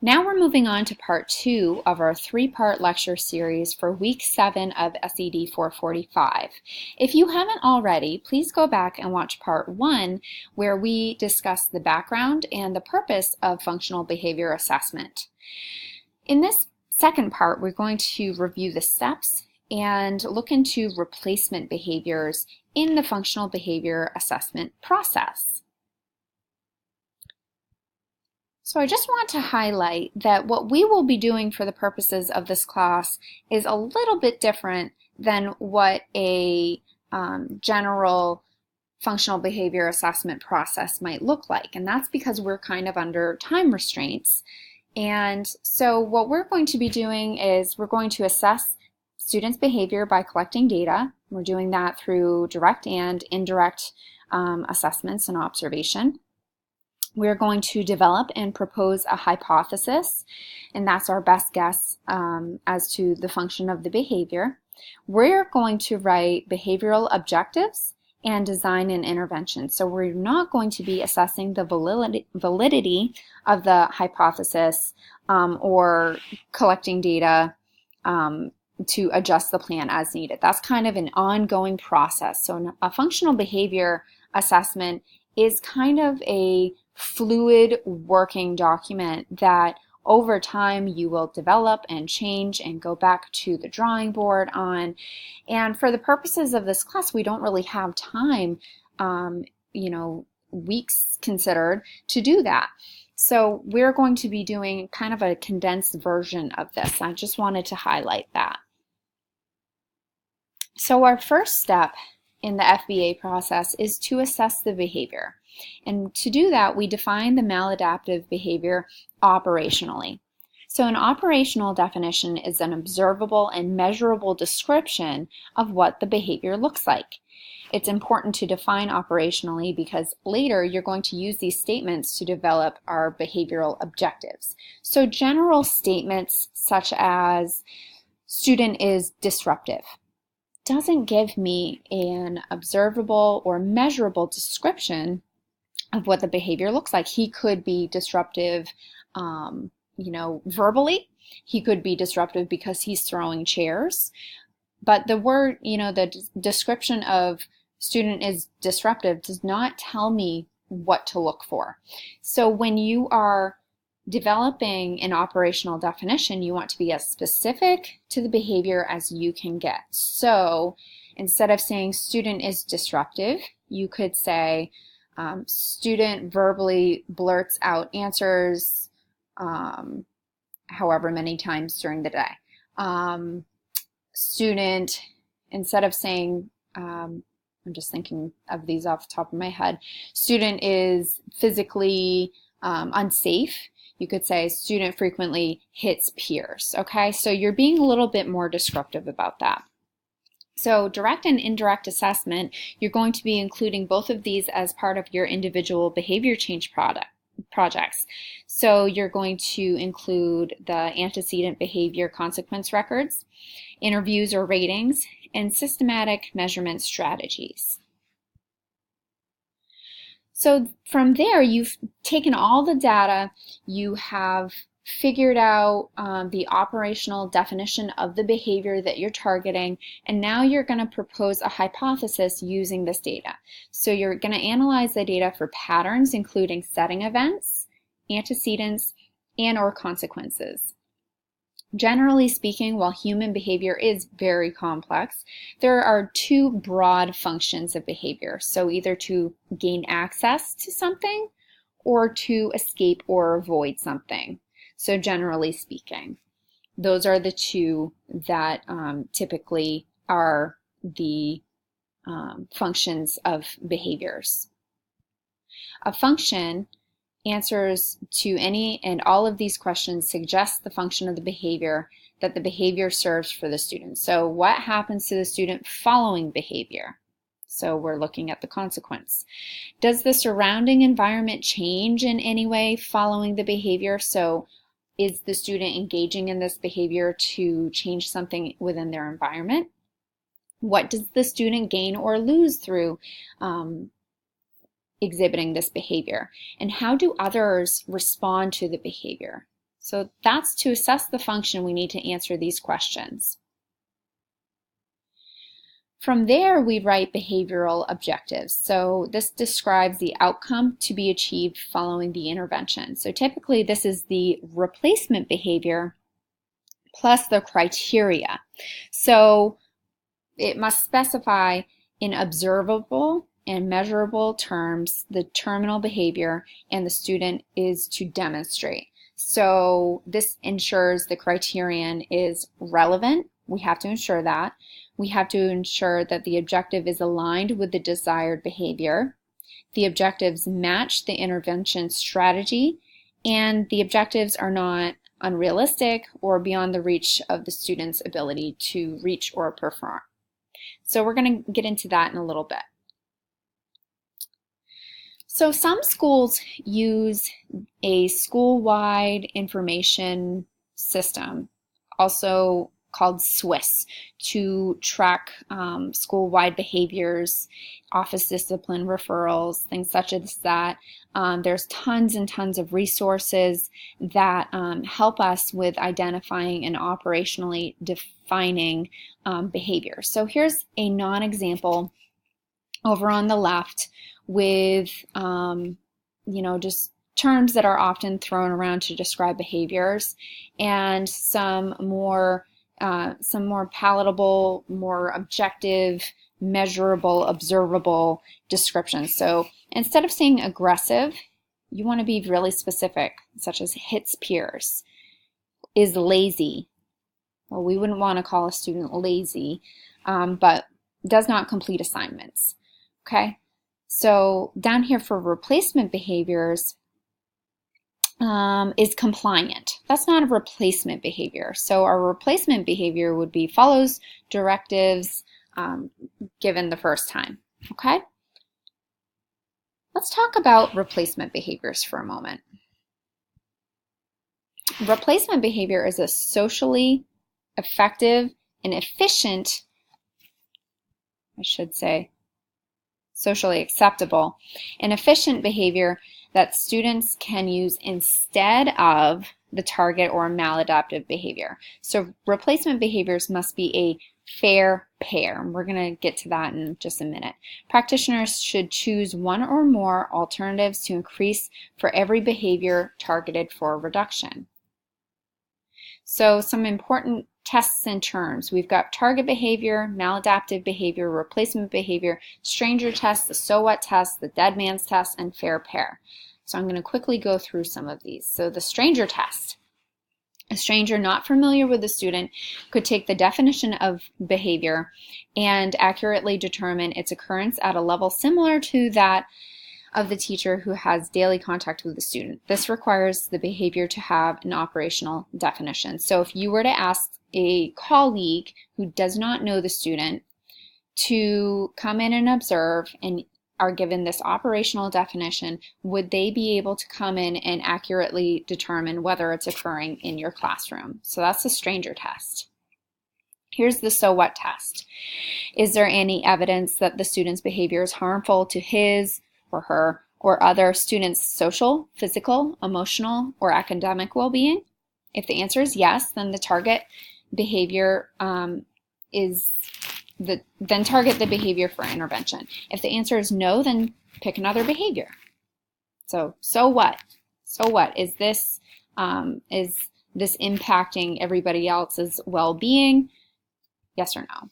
Now we're moving on to part 2 of our 3-part lecture series for week 7 of SED 445. If you haven't already, please go back and watch part 1 where we discuss the background and the purpose of functional behavior assessment. In this second part, we're going to review the steps and look into replacement behaviors in the functional behavior assessment process. So I just want to highlight that what we will be doing for the purposes of this class is a little bit different than what a general functional behavior assessment process might look like. And that's because we're kind of under time restraints. And so what we're going to be doing is we're going to assess students' behavior by collecting data. We're doing that through direct and indirect assessments and observation. We're going to develop and propose a hypothesis, and that's our best guess as to the function of the behavior. We're going to write behavioral objectives and design an intervention. So we're not going to be assessing the validity of the hypothesis or collecting data to adjust the plan as needed. That's kind of an ongoing process. So a functional behavior assessment is kind of a fluid working document that over time you will develop and change and go back to the drawing board on. And for the purposes of this class, we don't really have time, weeks considered, to do that. So we're going to be doing kind of a condensed version of this. I just wanted to highlight that. So our first step in the FBA process is to assess the behavior. And to do that, we define the maladaptive behavior operationally. So an operational definition is an observable and measurable description of what the behavior looks like. It's important to define operationally because later you're going to use these statements to develop our behavioral objectives. So general statements such as student is disruptive doesn't give me an observable or measurable description of what the behavior looks like. He could be disruptive, verbally. He could be disruptive because he's throwing chairs. But the word, the description of student is disruptive does not tell me what to look for. So when you are developing an operational definition, you want to be as specific to the behavior as you can get. So instead of saying student is disruptive, you could say student verbally blurts out answers however many times during the day. Student, instead of saying, I'm just thinking of these off the top of my head, student is physically unsafe. You could say student frequently hits peers, okay? So you're being a little bit more descriptive about that. So direct and indirect assessment, you're going to be including both of these as part of your individual behavior change projects. So you're going to include the antecedent behavior consequence records, interviews or ratings, and systematic measurement strategies. So from there, you've taken all the data, you have figured out the operational definition of the behavior that you're targeting, and now you're going to propose a hypothesis using this data. So you're going to analyze the data for patterns, including setting events, antecedents, and/or consequences. Generally speaking, while human behavior is very complex, there are two broad functions of behavior. So either to gain access to something or to escape or avoid something. So generally speaking, those are the two that typically are the functions of behaviors. A function answers to any and all of these questions suggests the function of the behavior that the behavior serves for the student. So what happens to the student following behavior? So we're looking at the consequence. Does the surrounding environment change in any way following the behavior? So is the student engaging in this behavior to change something within their environment? What does the student gain or lose through exhibiting this behavior? And how do others respond to the behavior? So that's to assess the function, we need to answer these questions. From there, we write behavioral objectives. So this describes the outcome to be achieved following the intervention. So typically this is the replacement behavior plus the criteria. So it must specify in observable and measurable terms the terminal behavior, and the student is to demonstrate. So this ensures the criterion is relevant. We have to ensure that. We have to ensure that the objective is aligned with the desired behavior. The objectives match the intervention strategy, and the objectives are not unrealistic or beyond the reach of the student's ability to reach or perform. So we're going to get into that in a little bit. So some schools use a school-wide information system, also called SWIS, to track school-wide behaviors, office discipline referrals, things such as that. There's tons and tons of resources that help us with identifying and operationally defining behavior. So here's a non-example over on the left with just terms that are often thrown around to describe behaviors, and some more palatable, more objective, measurable, observable descriptions. So instead of saying aggressive, you want to be really specific, such as hits peers, is lazy. Well, we wouldn't want to call a student lazy, but does not complete assignments. Okay, so down here for replacement behaviors, is compliant. That's not a replacement behavior. So our replacement behavior would be follows directives given the first time. Okay? Let's talk about replacement behaviors for a moment. Replacement behavior is a socially effective and efficient, I should say, socially acceptable and efficient behavior that students can use instead of the target or maladaptive behavior. So replacement behaviors must be a fair pair. We're going to get to that in just a minute. Practitioners should choose one or more alternatives to increase for every behavior targeted for reduction. So some important tests and terms. We've got target behavior, maladaptive behavior, replacement behavior, stranger test, the so what test, the dead man's test, and fair pair. So I'm going to quickly go through some of these. So the stranger test. A stranger not familiar with the student could take the definition of behavior and accurately determine its occurrence at a level similar to that of the teacher who has daily contact with the student. This requires the behavior to have an operational definition. So if you were to ask a colleague who does not know the student to come in and observe and are given this operational definition, would they be able to come in and accurately determine whether it's occurring in your classroom? So that's the stranger test. Here's the so what test. Is there any evidence that the student's behavior is harmful to his or her or other students' social, physical, emotional, or academic well-being? If the answer is yes, then the target behavior then target the behavior for intervention. If the answer is no, then pick another behavior. So what? So what? Is this impacting everybody else's well-being? Yes or no?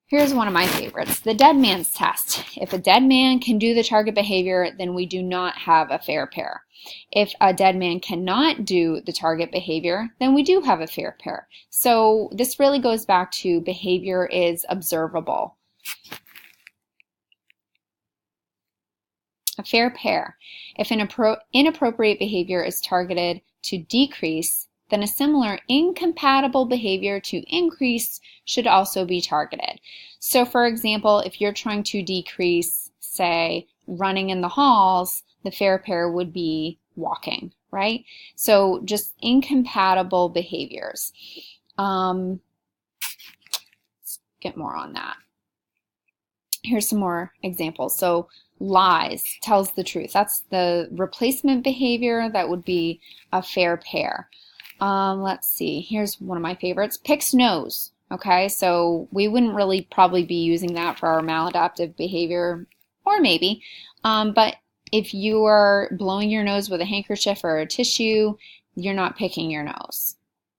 Here's one of my favorites, the dead man's test. If a dead man can do the target behavior, then we do not have a fair pair. If a dead man cannot do the target behavior, then we do have a fair pair. So this really goes back to behavior is observable. A fair pair. If an inappropriate behavior is targeted to decrease, then a similar incompatible behavior to increase should also be targeted. So for example, if you're trying to decrease, say, running in the halls, the fair pair would be walking, right? So just incompatible behaviors. Let's get more on that. Here's some more examples. So lies, tells the truth. That's the replacement behavior. That would be a fair pair. Let's see, here's one of my favorites, picks nose. Okay, so we wouldn't really probably be using that for our maladaptive behavior, or maybe, but if you are blowing your nose with a handkerchief or a tissue, you're not picking your nose,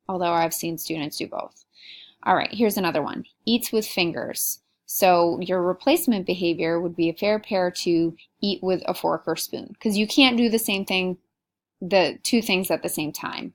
although I've seen students do both. All right, here's another one, eats with fingers. So your replacement behavior would be a fair pair to eat with a fork or spoon, because you can't do the same thing, the two things at the same time,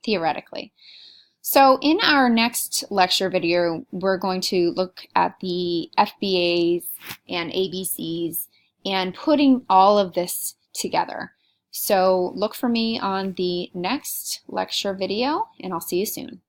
theoretically. So in our next lecture video, we're going to look at the FBAs and ABCs and putting all of this together. So look for me on the next lecture video, and I'll see you soon.